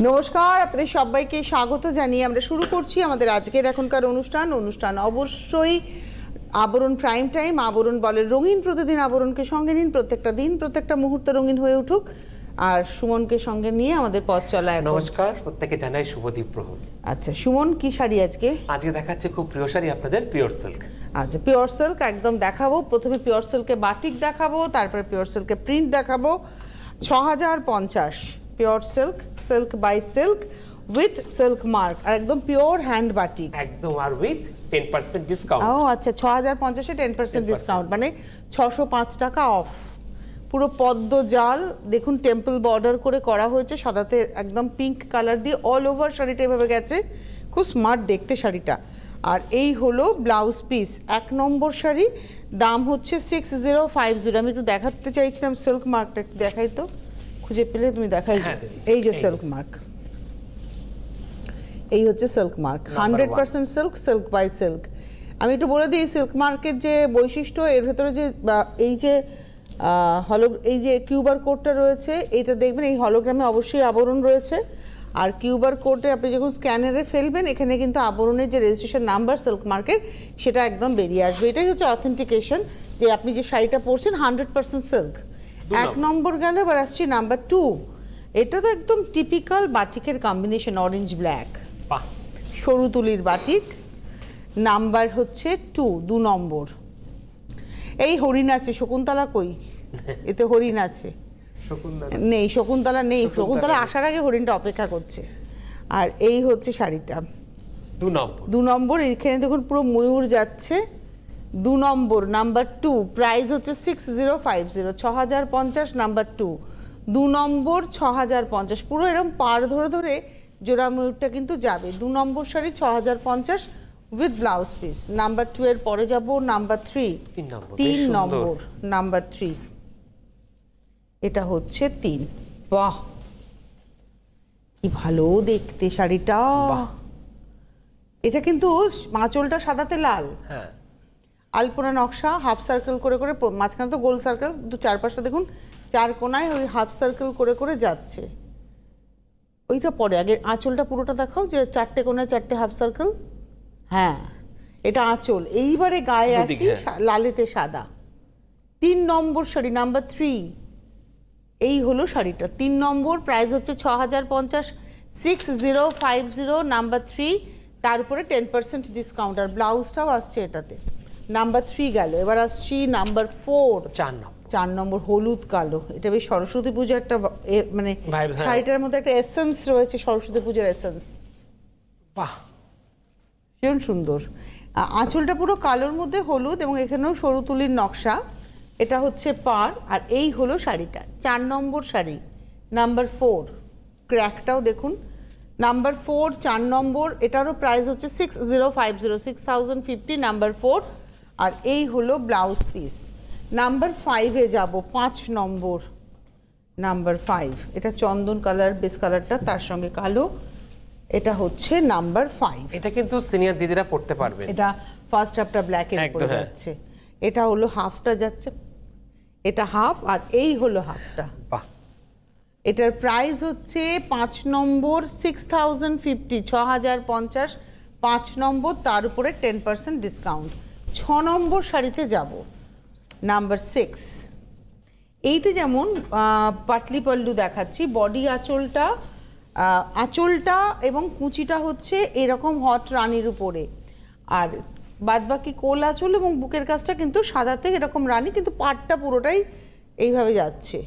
নমস্কার, আপনাদের সবাইকে স্বাগত জানিয়ে আমরা শুরু করছি আমাদের আজকের এখনকার অনুষ্ঠান অবশ্যই আবরণ প্রাইম টাইম। আবরণ বলে রঙিন, প্রতিদিন আবরণকে সঙ্গে নিন, প্রত্যেকটা দিন প্রত্যেকটা মুহূর্ত রঙিন হয়ে উঠুক। আর সুমনকে সঙ্গে নিয়ে আমাদের পথ চলা। নমস্কার, প্রত্যেকে জানাই শুভদীপ প্রহর। আচ্ছা সুমন, কি শাড়ি আজকে? আজকে দেখাচ্ছে খুব প্রিয় শাড়ি আপনাদের, পিওর সিল্ক। আচ্ছা পিওর সিল্ক একদম দেখাবো। প্রথমে পিওর সিল্কে বাটিক দেখাবো, তারপরে পিওর সিল্কে প্রিন্ট দেখাবো। 6050 pure silk, silk by silk with silk mark, আর একদম পিওর হ্যান্ড বাটিক একদম, আর উইথ 10% ডিসকাউন্ট। ও আচ্ছা, 6050-এ 10% ডিসকাউন্ট, মানে 605 টাকা অফ। পুরো পদ্ম জাল দেখুন, টেম্পল বর্ডার করে করা হয়েছে সাদাতে, একদম পিঙ্ক কালার দিয়ে অল ওভার শাড়িটা এভাবে গেছে। খুব স্মার্ট দেখতে শাড়িটা। আর এই হলো ব্লাউজ পিস, 1 নম্বর শাড়ি। দাম হচ্ছে 6050। আমি একটু দেখাতে চাইছিলাম সিল্ক মার্কটা, একটু দেখাই তো, খুঁজে পেলে তুমি দেখাই। এই যে সিল্ক মার্ক, এই হচ্ছে silk mark, 100% silk, silk by silk. আমি একটু বলে দিই সিল্ক মার্কের যে বৈশিষ্ট্য, এর ভেতরে যে এই যে এই যে কিউবার কোডটা রয়েছে, এটা দেখবেন এই হলোগ্রামে অবশ্যই আবরণ রয়েছে। আর কিউবার কোডে আপনি যখন স্ক্যানারে ফেলবেন, এখানে কিন্তু আবরণের যে রেজিস্ট্রেশন নাম্বার সিল্ক মার্কের, সেটা একদম বেরিয়ে আসবে। এটাই হচ্ছে অথেন্টিকেশন যে আপনি যে শাড়িটা পরছেন 100% সিল্ক। 1 নম্বর গেল, এবার আসছি নাম্বার 2। এটা তো একদম টিপিক্যাল বাটিকের কম্বিনেশন, অরেঞ্জ ব্ল্যাক, সরু তুলির বাটিক। নাম্বার হচ্ছে 2 নম্বর। এই হরিণ আছে, শকুন্তলা কই? এতে হরিণ আছে? নেই, শকুন্তলা নেই। শকুন্তলা আসার আগে হরিণটা অপেক্ষা করছে। আর এই হচ্ছে শাড়িটা 2 নম্বর। এখানে দেখুন পুরো ময়ূর যাচ্ছে। 2 নম্বর, নাম্বার 2, প্রাইস হচ্ছে 6050, 6050 নাম্বার 2 নম্বর 6050। পুরো এরকম পার ধরে ধরে জোড়া ময়ূরটা কিন্তু যাবে। 2 নম্বর sari 6050 with blouse piece. Number 2 এর পরে যাব নাম্বার 3। 3 নম্বর, নাম্বার 3, এটা হচ্ছে 3। বাহ কি ভালো দেখতে শাড়িটা। এটা কিন্তু আঁচলটা সাদাতে লাল, আলপনা নকশা, হাফ সার্কেল করে করে, মাঝখানে তো গোল সার্কেল, চারপাশটা দেখুন 4 কোনায় ওই হাফ সার্কেল করে করে যাচ্ছে। ওইটা পরে, আগে আঁচলটা পুরোটা দেখাও, যে 4টে কোনায় 4টে হাফ সার্কেল। হ্যাঁ, এটা আঁচল। এইবারে গায়ে আসি, লালেতে সাদা। 3 নম্বর শাড়ি, নাম্বার 3। এই হলো শাড়িটা 3 নম্বর, প্রাইস হচ্ছে 6050, 6050 নাম্বার 3। তার উপরে 10% ডিসকাউন্ট, আর ব্লাউজটাও আসছে এটাতে। নাম্বার 3 গেল, এবার আসছি নাম্বার 4। 4 নম্বর হলুদ কালো। এটা বেশ সরস্বতী পূজা একটা, মানে শাড়িটার মধ্যে একটা এসেন্স রয়েছে, সরস্বতী পূজার এসেন্স। বাহ ভীষণ সুন্দর। আঁচলটা পুরো কালোর মধ্যে হলুদ, এবং এখানেও সরু তুলির নকশা। এটা হচ্ছে পার। আর এই হলো শাড়িটা 4 নম্বর শাড়ি, নাম্বার 4। ক্র্যাকটাও দেখুন, নাম্বার 4, 4 নম্বর। এটারও প্রাইস হচ্ছে 6050, 6050 নাম্বার 4। আর এই হলো ব্লাউজ পিস। নাম্বার 5-এ যাব, 5 নম্বর, নাম্বার 5। এটা চন্দন কালার, বেস কালারটা, তার সঙ্গে কালো। এটা হচ্ছে নাম্বার 5। এটা কিন্তু সিনিয়র দিদিরা পড়তে পারবে। এটা ফার্স্ট হাফটা ব্ল্যাক এর উপরে যাচ্ছে, এটা হলো হাফটা যাচ্ছে, এটা হাফ, আর এই হলো হাফটা। বাহ, এটার প্রাইস হচ্ছে 5 নম্বর 6050, 6050, 5 নম্বর, তার উপরে 10% ডিসকাউন্ট। 6 নম্বর শাড়িতে যাব, নাম্বার 6। এইটা যেমন পাটলি পল্লু দেখাচ্ছি, বডি আঁচলটা এবং কুচিটা হচ্ছে এরকম হট রানীর উপরে, আর বাদবাকি কোল আঁচল এবং বুকের কাছটা কিন্তু সাদাতে এরকম রানী, কিন্তু পাটটা পুরোটাই এইভাবে যাচ্ছে।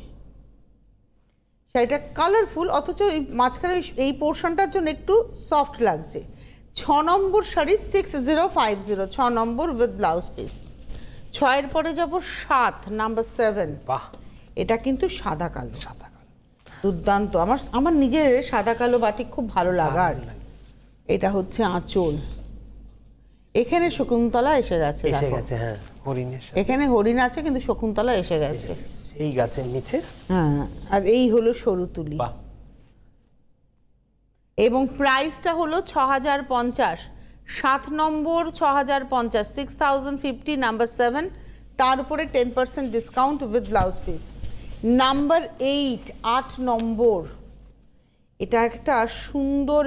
শাড়িটা কালারফুল, অথচ এই মাঝখানে এই পোর্শনটার জন্য একটু সফট লাগছে। 6 নম্বর শাড়ি 6050, 6 নম্বর উইথ ব্লাউজ পিস। 6-এর পরে যাব 7, নাম্বার 7। বাহ, এটা কিন্তু সাদা কালো, দুর্দান্ত। আমার নিজের সাদা কালো বাটিক খুব ভালো লাগার। এটা হচ্ছে আঁচল, এখানে শকুন্তলা এসে গেছে। হ্যাঁ, এখানে হরিণ আছে, কিন্তু শকুন্তলা এসে গেছে এই গাছের নিচে। হ্যাঁ, আর এই হলো সরু তুলি, এবং প্রাইসটা হলো 6050, 7 নম্বর 6050, 6050 নাম্বার 7, তার উপরে 10% discount with blouse piece. Number 8, 8 নম্বর। এটা একটা সুন্দর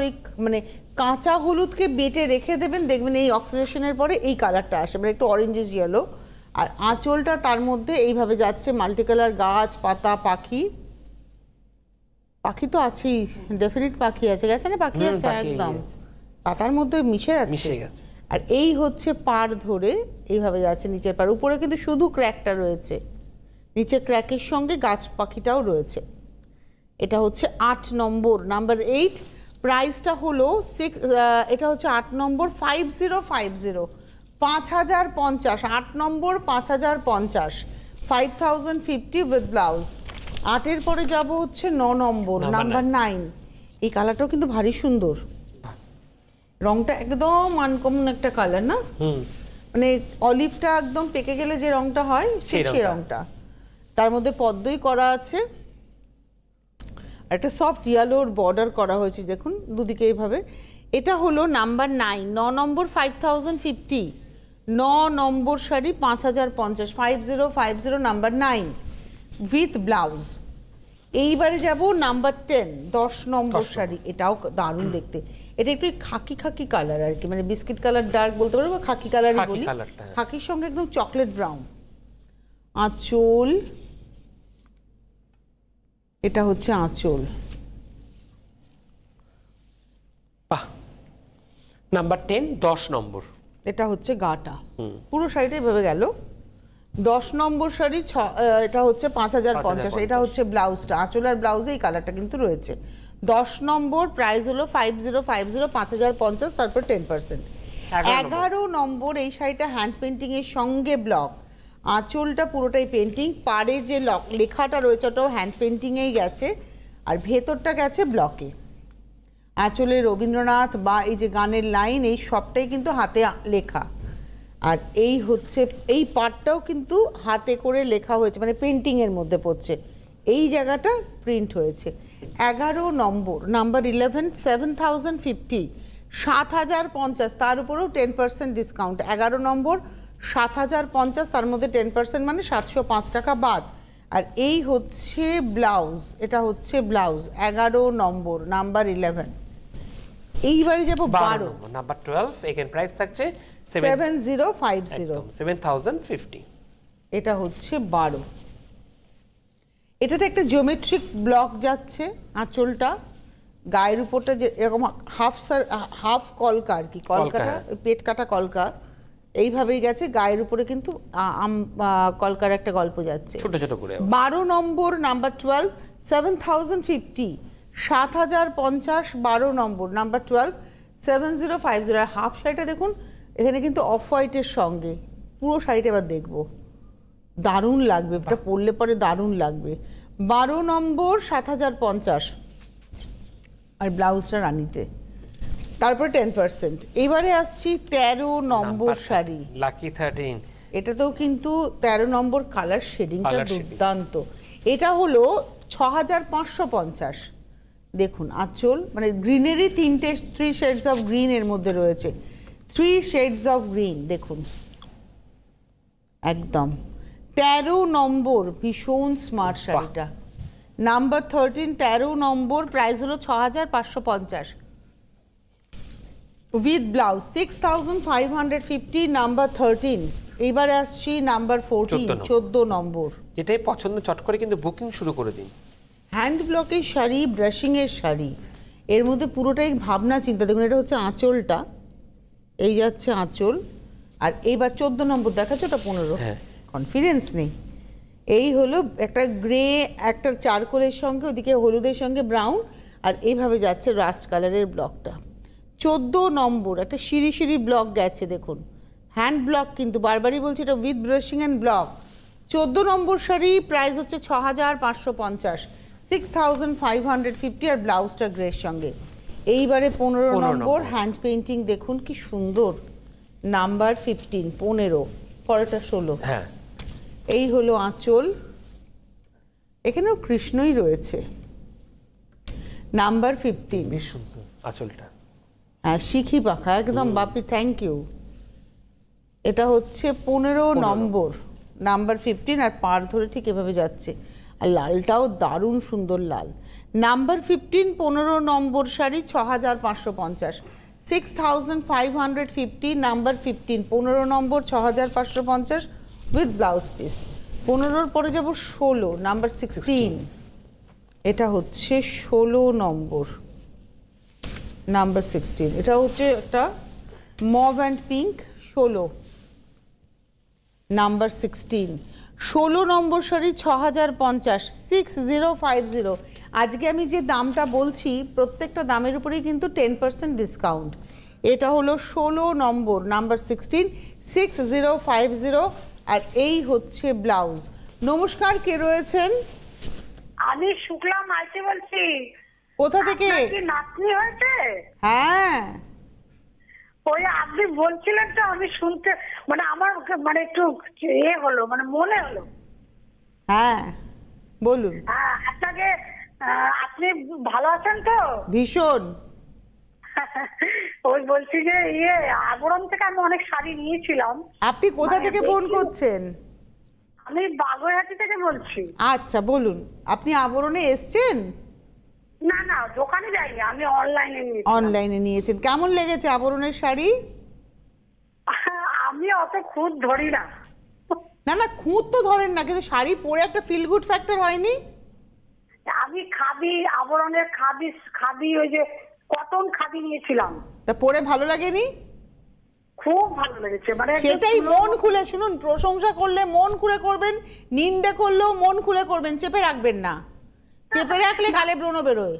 মানে কাঁচা হলুদকে বেটে রেখে দেবেন, দেখবেন এই অক্সিডেশনের পরে এই কালারটা আসে, মানে একটু অরেঞ্জিস ইয়েলো। আর আঁচলটা তার মধ্যে এইভাবে যাচ্ছে, মাল্টি কালার গাছ পাতা পাখি, পাখি তো আছেই, ডেফিনিট পাখি আছে, গেছে না পাখি আছে একদম পাতার মধ্যে মিশে গেছে। আর এই হচ্ছে পাড় ধরে এইভাবে যাচ্ছে নিচের পাড়, উপরে কিন্তু শুধু ক্র্যাকটা রয়েছে, নিচে ক্র্যাকের সঙ্গে গাছ পাখিটাও রয়েছে। এটা হচ্ছে 8 নম্বর, নাম্বার 8। প্রাইসটা হলো এটা হচ্ছে 8 নম্বর 5050, 5050, 8 নম্বর 5050, 5050 উইথ ব্লাউজ। 8-এর পরে যাব হচ্ছে 9 নম্বর, নাম্বার 9। এই কালারটাও কিন্তু ভারী সুন্দর, রংটা একদম আনকমন একটা কালার না, মানে অলিভটা একদম পেকে গেলে যে রংটা হয় সেই রংটা, তার মধ্যে পদ্মই করা আছে, একটা সফট ইয়েলোর বর্ডার করা হয়েছে দেখুন দুদিকে এইভাবে। এটা হলো number 9, 9 number 5050, 9 number sari 5050, 5050 number 9 with blouse. এইবারে যাব নাম্বার 10, 10 নম্বর শাড়ি, এটাও দারুণ দেখতে, এটা একটু খাকি খাকি কালার আর কি, মানে বিস্কিট কালার ডার্ক বলতে পারবো, খাকি কালারই বলি, খাকির সঙ্গে একদম চকলেট ব্রাউন। আঁচল, এটা হচ্ছে আঁচল, নাম্বার 10, 10 নম্বর। এটা হচ্ছে গাটা, পুরো শাড়িটা এভাবে গেল। 10 নম্বর শাড়ি এটা হচ্ছে 5050, এটা হচ্ছে ব্লাউজটা, আঁচল আর ব্লাউজে এই কালারটা কিন্তু রয়েছে। 10 নম্বর প্রাইস হলো 5050, 5050, তারপর 10%। 11 নম্বর এই শাড়িটা হ্যান্ড পেন্টিং এর সঙ্গে ব্লক, আঁচলটা পুরোটাই পেন্টিং, পাড়ে যে লেখাটা রয়েছে ওটাও হ্যান্ড পেন্টিংয়েই গেছে, আর ভেতরটা গেছে ব্লকে। আঁচলে রবীন্দ্রনাথ বা এই যে গানের লাইন এই সবটাই কিন্তু হাতে লেখা, আর এই হচ্ছে এই পার্টটাও কিন্তু হাতে করে লেখা হয়েছে, মানে পেন্টিংয়ের মধ্যে পড়ছে, এই জায়গাটা প্রিন্ট হয়েছে। 11 নম্বর, নাম্বার 11, 7050, 7050, তার উপরেও 10% ডিসকাউন্ট। 11 নম্বর 7050, তার মধ্যে 10%, মানে 705 টাকা বাদ। আর এই হচ্ছে ব্লাউজ, এটা হচ্ছে ব্লাউজ 11 নম্বর, নাম্বার 11। এইবারে যাব 12 নাম্বার 12, এখানে প্রাইস থাকছে 7050, 7050। এটা হচ্ছে 12। এটাতে একটা জিওমেট্রিক ব্লক যাচ্ছে, আঁচলটা গায়ের উপরটা যে এরকম হাফ কলকা আর কি, কলকাটা পেট কাটা কলকা এইভাবেই গেছে, গায়ের উপরে কিন্তু কলকার একটা গল্প যাচ্ছে ছোট ছোট করে। 12 নম্বর, নাম্বার 12, 7050, 7050, 12 নম্বর, নাম্বার 12, 7050। আর হাফ শাড়িটা দেখুন এখানে কিন্তু অফ হোয়াইটের সঙ্গে, পুরো শাড়িটা এবার দেখবো, দারুণ লাগবে, এটা পরলে পরে দারুণ লাগবে। 12 নম্বর 7050, আর ব্লাউজটা রানিতে, তারপর 10%। এবারে আসছি 13 নম্বর শাড়ি, লাকি 13। এটাতেও কিন্তু 13 নম্বর কালার শেডিংটা দুর্দান্ত। এটা হলো 6550, দেখুন আঁচল, মানে গ্রিনেরই 3 শেডস অফ গ্রিন এর মধ্যে রয়েছে, 3 শেডস অফ গ্রিন দেখুন একদম। 13 নম্বর, ভীষণ স্মার্ট শাড়িটা, নাম্বার 13, 13 নম্বর, প্রাইস হলো 6550 উইথ ব্লাউজ, 6550, নাম্বার 13। এইবারে আসছি নাম্বার 14, 14 নম্বর। যেটাই পছন্দ চট করে কিন্তু বুকিং শুরু করে দিন। হ্যান্ড ব্লকের শাড়ি, ব্রাশিংয়ের শাড়ি, এর মধ্যে পুরোটাই ভাবনা চিন্তা। দেখুন এটা হচ্ছে আঁচলটা, এই যাচ্ছে আঁচল, আর এইবার 14 নম্বর দেখাচ্ছে, ওটা 15, কনফিডেন্স নেই। এই হলো একটা গ্রে, একটা চারকোলের সঙ্গে, ওদিকে হলুদের সঙ্গে ব্রাউন, আর এইভাবে যাচ্ছে রাস্ট কালারের ব্লকটা। 14 নম্বর একটা সিঁড়ি সিঁড়ি ব্লক গেছে দেখুন, হ্যান্ড ব্লক কিন্তু, বারবারই বলছি এটা with brushing and block. 14 number sari price হচ্ছে 6550, 6550, আর ব্লাউজটা গ্রের সঙ্গে। এইবারে 15 নম্বর হ্যান্ড পেইন্টিং দেখুন কি সুন্দর, নাম্বার 15, 15, পরেরটা 16। হ্যাঁ, এই হলো আঁচল, এখানেও কৃষ্ণই রয়েছে, নাম্বার 15, বেশ সুন্দর আঁচলটা, হ্যাঁ শিখি পাখা একদম, বাপি থ্যাংক ইউ। এটা হচ্ছে 15 নম্বর, নাম্বার 15, আর পার ধরে ঠিক এভাবে যাচ্ছে। আর লালটাও দারুণ সুন্দর লাল। নাম্বার 15 15 নম্বর শাড়ি 6550, 6550, নাম্বার 15 15 নম্বর 6550 উইথ ব্লাউজ পিস। 15-র পরে যাব 16 নাম্বার 16, এটা হচ্ছে 16 নম্বর নাম্বার 16, এটা হচ্ছে একটা মভ অ্যান্ড পিঙ্ক 16 নাম্বার 16। 16 নম্বর শাড়ি 6050, 6050। আজকে আমি যে দামটা বলছি প্রত্যেকটা দামের উপরেই কিন্তু 10% ডিসকাউন্ট। এটা হলো 16 নম্বর নাম্বার 16, 6050। আর এই হচ্ছে ব্লাউজ। নমস্কার, কে রয়েছেন? আমি শুক্লা মাইতি বলছি। কোথা থেকে? আপনার কি নাতনি হয়েছে? হ্যাঁ, ওই আপনি বলছিলেন তো, আমি শুনতে মানে আমার মানে একটু হলো, মানে মনে হলো। হ্যাঁ বলুন। হ্যাঁ, আপনাকে আপনি ভালো আছেন তো? ভীষণ। ওই বলছি যে আবরণ থেকে আমি অনেক শাড়ি নিয়েছিলাম। আপনি কোথা থেকে ফোন করছেন? আমি বাগুইহাটি থেকে বলছি। আচ্ছা বলুন, আপনি আবরণে এসছেন? না না, দোকানে যাইনি, আমি অনলাইনে নিয়েছি। অনলাইনে নিয়েছেন। কেমন লেগেছে আবরণের শাড়ি? আমি অত খুদ ধরি না। না না, খুঁত তো ধরেন না, কিন্তু শাড়ি পরে একটা ফিল গুড ফ্যাক্টর হয়নি? আমি খাদি, আবরণের খাদি ওই যে কটন খাদি নিয়েছিলাম। তা পরে ভালো লাগেনি? খুব ভালো লেগেছে, মানে সেটাই মন খুলে শুনুন। প্রশংসা করলে মন খুলে করবেন, নিন্দে করলেও মন খুলে করবেন, চেপে রাখবেন না। চেপে রাখলে গালে ব্রণ বেরোয়।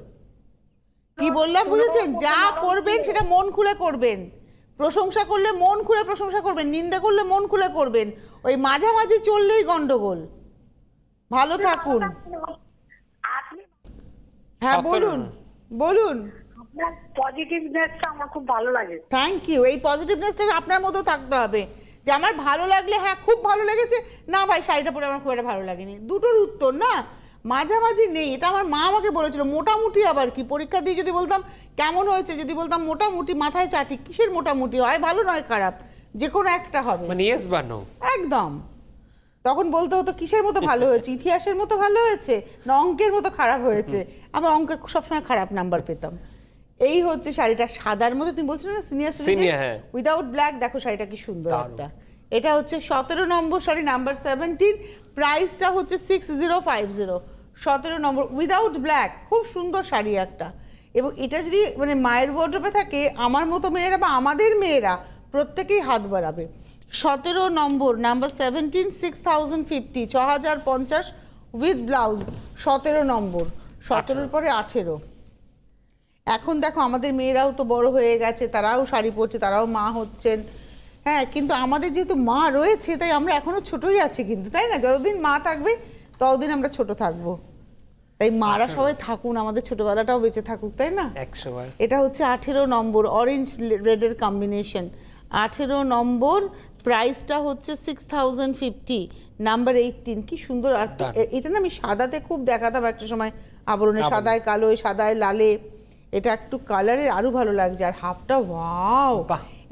কি বললাম বুঝেছেন? যা করবেন সেটা মন খুলে করবেন। প্রশংসা করলে মন খুলে প্রশংসা করবেন, নিন্দে করলে মন খুলে করবেন। ওই মাঝামাঝি চললেই গন্ডগোল। ভালো থাকুন। হ্যাঁ বলুন বলুন। আপনার পজিটিভনেসটা আমার খুব ভালো লাগে। Thank you. এই পজিটিভনেসটা আপনার মতো থাকতে হবে, যে আমার ভালো লাগলে হ্যাঁ খুব ভালো লেগেছে, না ভাই শাড়িটা পরে আমার খুব একটা ভালো লাগেনি, দুটোর উত্তর না, মাঝামাঝি নেই। এটা আমার মা আমাকে বলেছিল। মোটামুটি আবার কি? পরীক্ষা দিয়ে যদি বলতাম কেমন হয়েছে, যদি বলতাম মোটামুটি, মাথায় চাটি। কিসের মোটামুটি হয়? ভালো নয় খারাপ, যে কোনো একটা হবে, মানে ইয়েস বা নো। একদম। তখন বলতে হতো কিসের মতো ভালো হয়েছে, ইতিহাসের মতো ভালো হয়েছে না অঙ্কের মতো খারাপ হয়েছে। আমি অঙ্কে সবসময় খারাপ নাম্বার পেতাম। এই হচ্ছে শাড়িটা সাদার মধ্যে, তুমি বলছো না সিনিয়র উইদাউট ব্ল্যাক। দেখো শাড়িটা কি সুন্দর একটা। এটা হচ্ছে 17 নম্বর শাড়ি নাম্বার 17, প্রাইসটা হচ্ছে 6050। 17 নম্বর উইদাউট ব্ল্যাক, খুব সুন্দর শাড়ি একটা। এবং এটা যদি মানে মায়ের ওয়ার্ড্রোবে থাকে, আমার মতো মেয়েরা বা আমাদের মেয়েরা প্রত্যেকেই হাত বাড়াবে। 17 নম্বর নাম্বার 17, 6050, 6050 উইথ ব্লাউজ। 17 নম্বর, 17-র পরে 18। এখন দেখো আমাদের মেয়েরাও তো বড় হয়ে গেছে, তারাও শাড়ি পরছে, তারাও মা হচ্ছেন। হ্যাঁ, কিন্তু আমাদের যেহেতু মা রয়েছে তাই আমরা এখনো ছোটই আছি কিন্তু, তাই না? যতদিন মা থাকবে ততদিন আমরা ছোট থাকবো। তাই মারা সবাই থাকুন, আমাদের ছোটবেলাটাও বেঁচে থাকুক, তাই না? 100 এটা হচ্ছে 18 নম্বর, অরেঞ্জ রেডের কম্বিনেশন। 18 নম্বর, প্রাইসটা হচ্ছে 6050, নাম্বার 18। কি সুন্দর। আর এটা না আমি সাদাতে খুব দেখাতাম একটা সময়, আবরণে সাদায় কালোয়, সাদায় লালে। এটা একটু কালারে আরো ভালো লাগছে। আর হাফটা ওয়াও,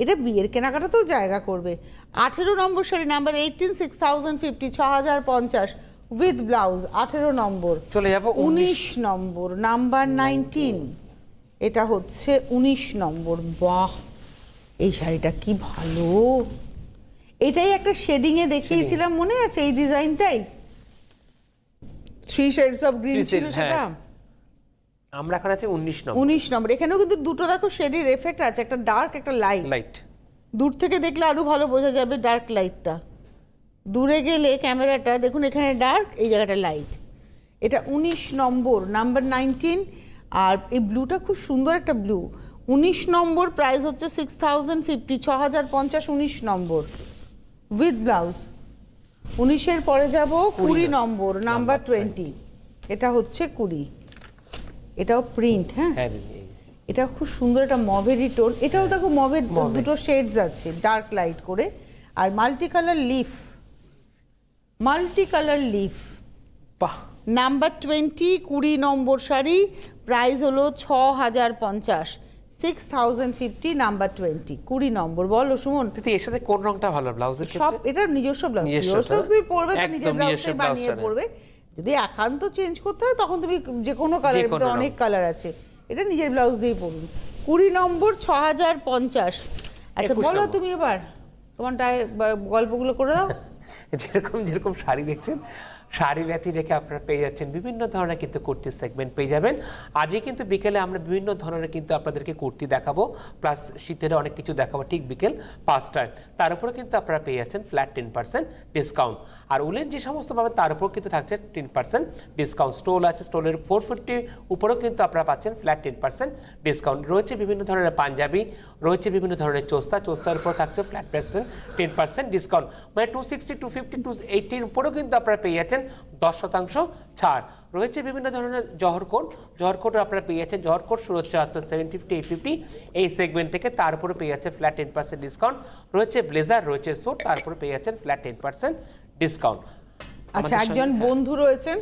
এটা বিয়ের কেনাকাটাতেও জায়গা করবে। 18 নম্বর শাড়ি নাম্বার 18, 6050, 6050 উইথ ব্লাউজ। 18 নম্বর। চলে যাব 19 নম্বর নাম্বার 19, এটা হচ্ছে 19 নম্বর। বাহ, এই শাড়িটা কি ভালো। এটাই একটা শেডিং এ দেখিয়েছিলাম, মনে আছে এই ডিজাইনটাই? 3 শেডস অফ গ্রিন ছিল সেটা। আমরা এখন আছে 19 নম্বর। 19 নম্বর। এখানেও কিন্তু দুটো দেখো শেডের এফেক্ট আছে, একটা ডার্ক একটা লাইট। দূর থেকে দেখলে আরো ভালো বোঝা যাবে ডার্ক লাইটটা। দূরে গেলে ক্যামেরাটা দেখুন, এখানে ডার্ক, এই জায়গাটা লাইট। এটা 19 নম্বর নাম্বার 19। আর এই ব্লুটা খুব সুন্দর একটা ব্লু। 19 নম্বর, প্রাইস হচ্ছে 6050, 6050 19 নম্বর উইথ ব্লাউজ। 19-এর পরে যাব 20 নম্বর নাম্বার 20। এটা হচ্ছে 20। এটাও প্রিন্ট। হ্যাঁ, এটা খুব সুন্দর, একটা মভেরি টোন। এটাও দেখো মভের দুটো শেডস আছে, ডার্ক লাইট করে। আর মাল্টি কালার লিফ, বাহ। নাম্বার 20, 20 নম্বর শাড়ি, প্রাইস হলো 6050, 6050 নাম্বার 20, 20 নম্বর। বলো সুমন, এর সাথে কোন রংটা ভালো ব্লাউজের ক্ষেত্রে? সব এটা নিজস্ব ব্লাউজ, নিজস্ব তুমি পরবে তো নিজের ব্লাউজটাই বানিয়ে পরবে। যদি একান্ত চেঞ্জ করতে হয় তখন তুমি যে কোনো কালারের মধ্যে অনেক কালার আছে, এটা নিজের ব্লাউজ দিয়ে পরুন। 20 নম্বর 6050। আচ্ছা বলো তুমি এবার তোমার গল্পগুলো করে দাও। যেরকম যেরকম শাড়ি দেখছেন, শাড়ি ব্যতি রেখে আপনারা পেয়ে যাচ্ছেন বিভিন্ন ধরনের কিন্তু কুর্তি সেগমেন্ট পেয়ে যাবেন। আজই কিন্তু বিকেলে আমরা বিভিন্ন ধরনের কিন্তু আপনাদেরকে কুর্তি দেখাবো, প্লাস শীতের অনেক কিছু দেখাবো ঠিক বিকেল 5টায়। তার উপরে কিন্তু আপনারা পেয়ে যাচ্ছেন ফ্ল্যাট 10% ডিসকাউন্ট। আর উলেন যে সমস্ত পাবেন তার উপর কিন্তু থাকছে 10% ডিসকাউন্ট। স্টোল আছে, স্টোলের 450 উপরেও কিন্তু আপনারা পাচ্ছেন ফ্ল্যাট 10% ডিসকাউন্ট। রয়েছে বিভিন্ন ধরনের পাঞ্জাবি, রয়েছে বিভিন্ন ধরনের চোস্তার উপর থাকছে ফ্ল্যাট 10% ডিসকাউন্ট। মানে 260, 250, 280 উপরেও কিন্তু আপনারা পেয়ে যাচ্ছেন 10% ছাড়। রয়েছে বিভিন্ন ধরনের জহর কোট আপনারা পেয়ে যাচ্ছেন। জহর কোট শুরু হচ্ছে আপনার 750, 850 এই সেগমেন্ট থেকে, তারপরে পেয়ে যাচ্ছে ফ্ল্যাট 10% ডিসকাউন্ট। রয়েছে ব্লেজার, রয়েছে স্যুট, তারপরে পেয়ে যাচ্ছেন ফ্ল্যাট 10% ডিসকাউন্ট। আচ্ছা একজন বন্ধু রয়েছেন,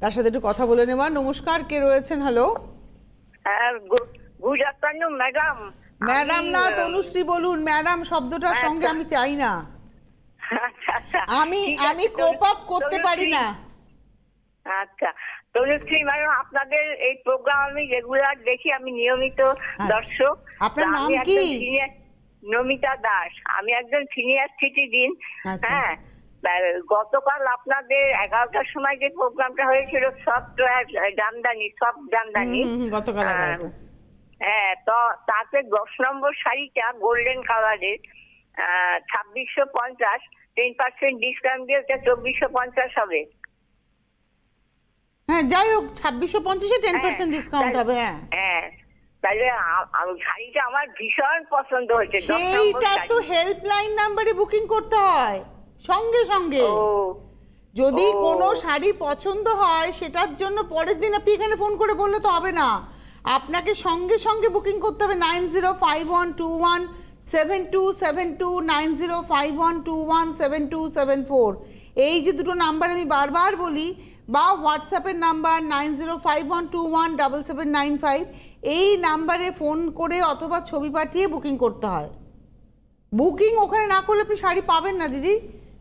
তার সাথে একটু কথা বলে নেওয়া। নমস্কার, কে রয়েছেন? Hello, good afternoon madam. Madam না তনুশ্রী বলুন। ম্যাডাম শব্দটার সঙ্গে আমি চাই না, আমি কোপ আপ করতে পারি না। আচ্ছা তনুশ্রী ম্যাডাম, আপনাদের এই প্রোগ্রাম আমি রেগুলার দেখি, আমি নিয়মিত দর্শক। আপনার নাম কি? নমিতা দাস। আমি একজন সিনিয়র সিটিজেন। হ্যাঁ, গতকাল আপনাদের 11টার সময় যে প্রোগ্রামটা হয়েছিল সফটওয়্যার জামদানি, গতকাল হ্যাঁ, তো তাতে 10 নম্বর শাড়িটা গোল্ডেন কালারের 2650, 10% ডিসকাউন্ট দিয়ে 2450 হবে। হ্যাঁ যাই হোক, 2650-এ 10% ডিসকাউন্ট হবে। হ্যাঁ তাহলে শাড়িটা আমার ভীষণ পছন্দ হয়েছে। সেইটা তো হেল্পলাইন নাম্বারে বুকিং করতে হয় সঙ্গে সঙ্গে। যদি কোনো শাড়ি পছন্দ হয় সেটার জন্য পরের দিন আপনি এখানে ফোন করে বললে তো হবে না, আপনাকে সঙ্গে সঙ্গে বুকিং করতে হবে। 9051217272, 9051217274, এই যে দুটো নাম্বার আমি বারবার বলি, বা হোয়াটসঅ্যাপের নাম্বার 9051217795, এই নাম্বারে ফোন করে অথবা ছবি পাঠিয়ে বুকিং করতে হয়। বুকিং ওখানে না করলে আপনি শাড়ি পাবেন না দিদি,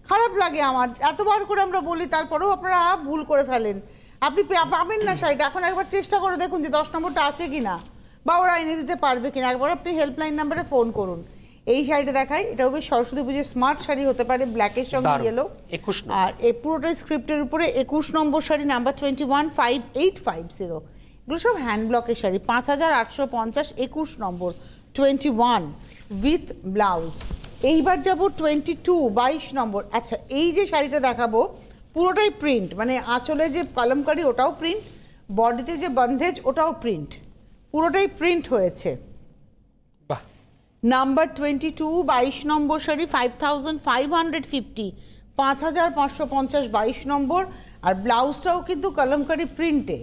খারাপ লাগে আমার। এতবার করে আমরা বলি, তারপরেও আপনারা ভুল করে ফেলেন, আপনি পাবেন না শাড়িটা। এখন একবার চেষ্টা করে দেখুন যে 10 নম্বরটা আছে কিনা, বা ওরা এনে দিতে পারবে কিনা। একবার আপনি হেল্পলাইন নাম্বারে ফোন করুন। এই শাড়িটা দেখাই, এটাও বেশ সরস্বতী পুজোর স্মার্ট শাড়ি হতে পারে, ব্ল্যাকের সঙ্গে ইয়েলো। আর এই পুরোটাই স্ক্রিপ্টের উপরে 21 নম্বর শাড়ি, নাম্বার 215850। এগুলো সব হ্যান্ড ব্লকের শাড়ি, 5850, 21 নম্বর 21 উইথ ব্লাউজ। এইবার যাব 22 নম্বর। আচ্ছা এই যে শাড়িটা দেখাবো পুরোটাই প্রিন্ট, মানে আঁচলে যে কলমকারি ওটাও প্রিন্ট, বডিতে যে বন্ধেজ ওটাও প্রিন্ট, পুরোটাই প্রিন্ট হয়েছে। নাম্বার 22 নম্বর শাড়ি, 5550, 5550, 22 নম্বর। আর ব্লাউজটাও কিন্তু কলমকারি প্রিন্টে,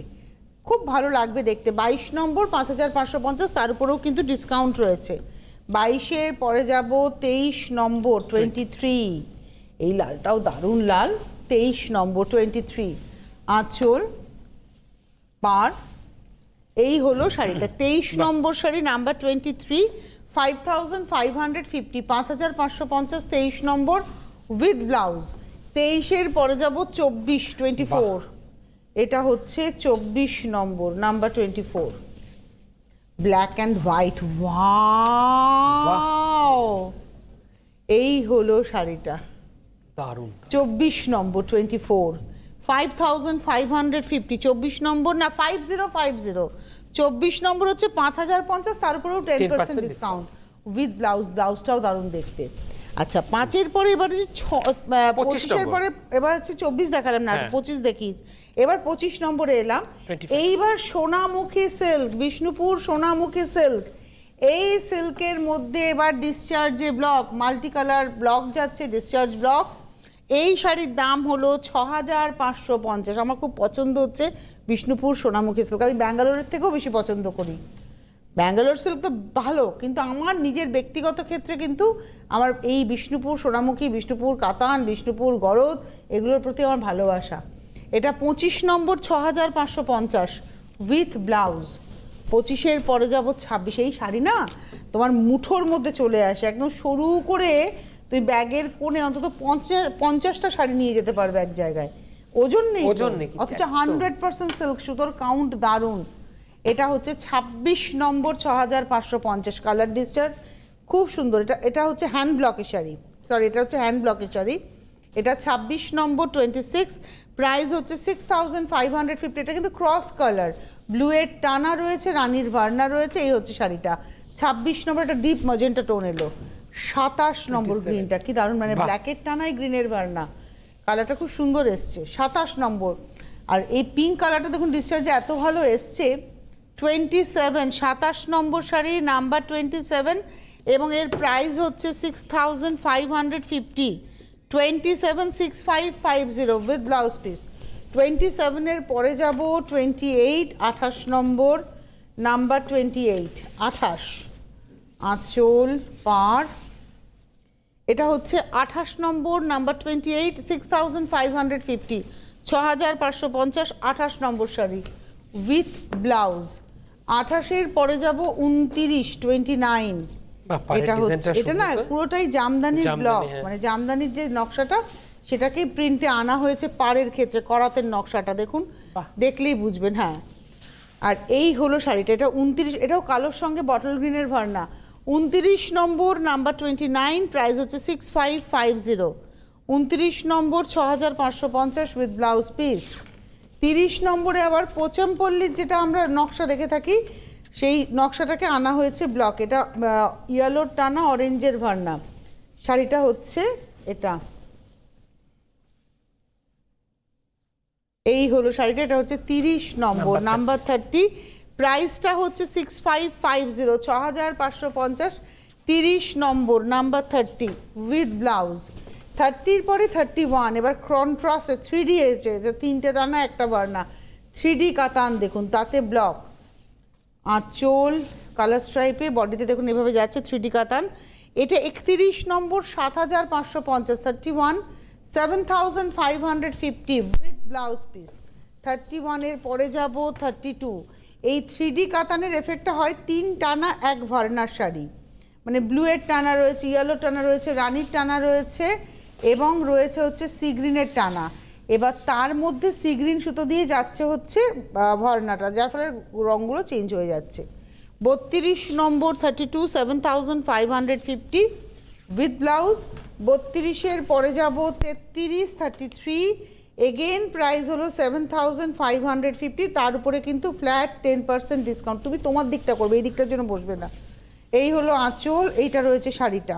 খুব ভালো লাগবে দেখতে। 22 নম্বর 5550, তার উপরেও কিন্তু ডিসকাউন্ট রয়েছে। 22-এর পরে যাব 23 নম্বর 23, এই লালটাও দারুণ লাল। 23 নম্বর 23, আঁচল পার, এই হলো শাড়িটা। 23 নম্বর শাড়ি, নাম্বার 23, 5550, 5550, 23 নম্বর উইথ ব্লাউজ। 23-এর পরে যাব 24, এটা হচ্ছে 24 নম্বর, number 24, black and white. Wow, এই হলো শাড়িটা, দারুণ। 24 নম্বর 24, 5550, 24 নম্বর না 5050, 24 নম্বর হচ্ছে 5050, তার উপরেও 10% ডিসকাউন্ট উইথ ব্লাউজ। ব্লাউজটাও দারুণ দেখতে। আচ্ছা 5-এর পরে এবার 25-এর পরে এবার হচ্ছে 24 দেখালাম না, 25 দেখি। এবার 25 নম্বরে এলাম। এইবার সোনামুখী সিল্ক, বিষ্ণুপুর সোনামুখী সিল্ক। এই সিল্কের মধ্যে এবার ডিসচার্জে ব্লক, মাল্টি কালার ব্লক যাচ্ছে, ডিসচার্জ ব্লক। এই শাড়ির দাম হলো 6550। আমার খুব পছন্দ হচ্ছে বিষ্ণুপুর সোনামুখী সিল্ক, আমি ব্যাঙ্গালোরের থেকেও বেশি পছন্দ করি। ব্যাঙ্গালোর সিল্ক তো ভালো, কিন্তু আমার নিজের ব্যক্তিগত ক্ষেত্রে কিন্তু আমার এই বিষ্ণুপুর সোনামুখী, বিষ্ণুপুর কাতান, বিষ্ণুপুর গরদ, এগুলোর প্রতি আমার ভালোবাসা। এটা 25 নম্বর 6550 উইথ ব্লাউজ। 25-এর পরে যাব 26। এই শাড়ি না তোমার মুঠোর মধ্যে চলে আসে, একদম সরু করে তুমি ব্যাগের কোণে অন্তত 50টা শাড়ি নিয়ে যেতে পারবে এক জায়গায়। ওজন নেই, ওজন নেই, অথচ 100% সিল্ক, সুতোর কাউন্ট দারুণ। এটা হচ্ছে 26 নম্বর 6550, কালার ডিসচার্জ, খুব সুন্দর। এটা হচ্ছে হ্যান্ড ব্লকের শাড়ি, সরি এটা হচ্ছে হ্যান্ড ব্লকের শাড়ি। এটা 26 নম্বর 26, প্রাইস হচ্ছে 6550। এটা কিন্তু ক্রস কালার, ব্লু এর টানা রয়েছে, রানীর ভার্না রয়েছে। এই হচ্ছে শাড়িটা 26 নম্বর, একটা ডিপ ম্যাজেন্টা টোন এলো। 27 নম্বর গ্রিনটা কি দারুণ, মানে ব্ল্যাকের টানাই গ্রিনের ভার্না, কালারটা খুব সুন্দর এসছে। 27 নম্বর, আর এই পিঙ্ক কালারটা দেখুন ডিসচার্জে এত ভালো এসছে। 27, 27 নম্বর শাড়ি, নাম্বার 27, এবং এর প্রাইস হচ্ছে 6550, 276550 উইথ ব্লাউজ পিস। 27 এর পরে যাব 28, 28 নম্বর, নাম্বার 28, 28, আঁচল পাড়। এটা হচ্ছে 28 নম্বর, নাম্বার 28, 6550, 6550, 28 নম্বর শাড়ি উইথ ব্লাউজ। 28 এর পরে যাব 29, 29। এটা হচ্ছে, এটা না পুরোটাই জামদানির ব্লক, মানে জামদানির যে নকশাটা সেটাকেই প্রিন্টে আনা হয়েছে পাড়ের ক্ষেত্রে, করাতের নকশাটা দেখুন, দেখলেই বুঝবেন। হ্যাঁ, আর এই হলো শাড়িটা। এটা 29, এটাও কালোর সঙ্গে বটল গ্রিনের ভার্না। 29 নম্বর, নাম্বার 29, প্রাইস হচ্ছে 6550। 29 নম্বর 6550 উইথ ব্লাউজ পিস। 30 নম্বরে আবার পোচমপল্লির যেটা আমরা নকশা দেখে থাকি, সেই নকশাটাকে আনা হয়েছে ব্লক। এটা ইয়েলোর টানা অরেঞ্জের ভার্না। শাড়িটা হচ্ছে এটা, এই হলো শাড়িটা। এটা হচ্ছে 30 নম্বর, নাম্বার 30, প্রাইসটা হচ্ছে 6550, 6550। 30 নম্বর, নাম্বার 30 উইথ ব্লাউজ। 30 পরে 31, এবার কন্ট্রাস্টে 3D এসেছে, এটা 3টে দানা একটা ভার্না, 3D কাতান দেখুন, তাতে ব্লক, আঁচল কালার স্ট্রাইপে, বডিতে দেখুন এভাবে যাচ্ছে 3D কাতান। এটা 31 নম্বর, 7550, 31, 7550 উইথ ব্লাউজ পিস। 31 এর পরে যাব 32। এই 3D কাতানের এফেক্টটা হয় 3 টানা এক ভার্নার শাড়ি, মানে ব্লু এর টানা রয়েছে, ইয়েলো টানা রয়েছে, রানীর টানা রয়েছে, এবং রয়েছে হচ্ছে সি গ্রিনের টানা। এবার তার মধ্যে সি গ্রিন সুতো দিয়ে যাচ্ছে হচ্ছে ভার্নাটা, যার ফলে রঙগুলো চেঞ্জ হয়ে যাচ্ছে। 32 নম্বর 32, 7550 উইথ ব্লাউজ। 32 এর পরে যাব 33, 33, এগেন প্রাইস হলো 7550, তার উপরে কিন্তু ফ্ল্যাট 10% ডিসকাউন্ট। তুমি তোমার দিকটা করবে, এই দিকটার জন্য বসবে না। এই হলো আঁচল, এইটা রয়েছে শাড়িটা,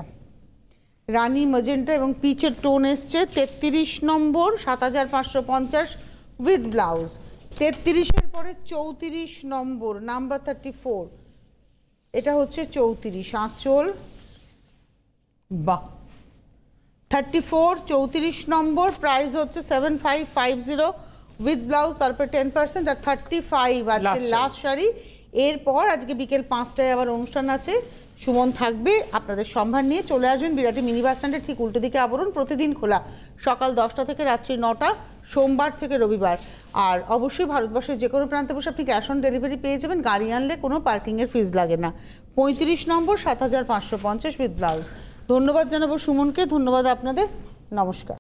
রানী ম্যাজেন্টা এবং পিচের টোন এসছে। 33 নম্বর 7550 উইথ ব্লাউজ। 33 এর পরে 34 নম্বর, নাম্বার 34, এটা হচ্ছে 34, আঁচল, বাহ, 34, 34 নম্বর, প্রাইস হচ্ছে 7550 উইথ ব্লাউজ, তারপর 10%, আর 35 আজকে লাস্ট শাড়ি। এরপর আজকে বিকেল 5টায় আবার অনুষ্ঠান আছে, সুমন থাকবে, আপনাদের সম্ভার নিয়ে চলে আসবেন বিরাটি মিনি বাস স্ট্যান্ডের ঠিক উল্টো দিকে আবরণ, প্রতিদিন খোলা সকাল 10টা থেকে রাত্রি 9টা, সোমবার থেকে রবিবার। আর অবশ্যই ভারতবর্ষের যে কোনো প্রান্তে বসে আপনি ক্যাশ অন ডেলিভারি পেয়ে যাবেন, গাড়ি আনলে কোনো পার্কিংয়ের ফিস লাগে না। 35 নম্বর 7550 উইথ ব্লাউজ। ধন্যবাদ জানাবো সুমনকে, ধন্যবাদ আপনাদের, নমস্কার।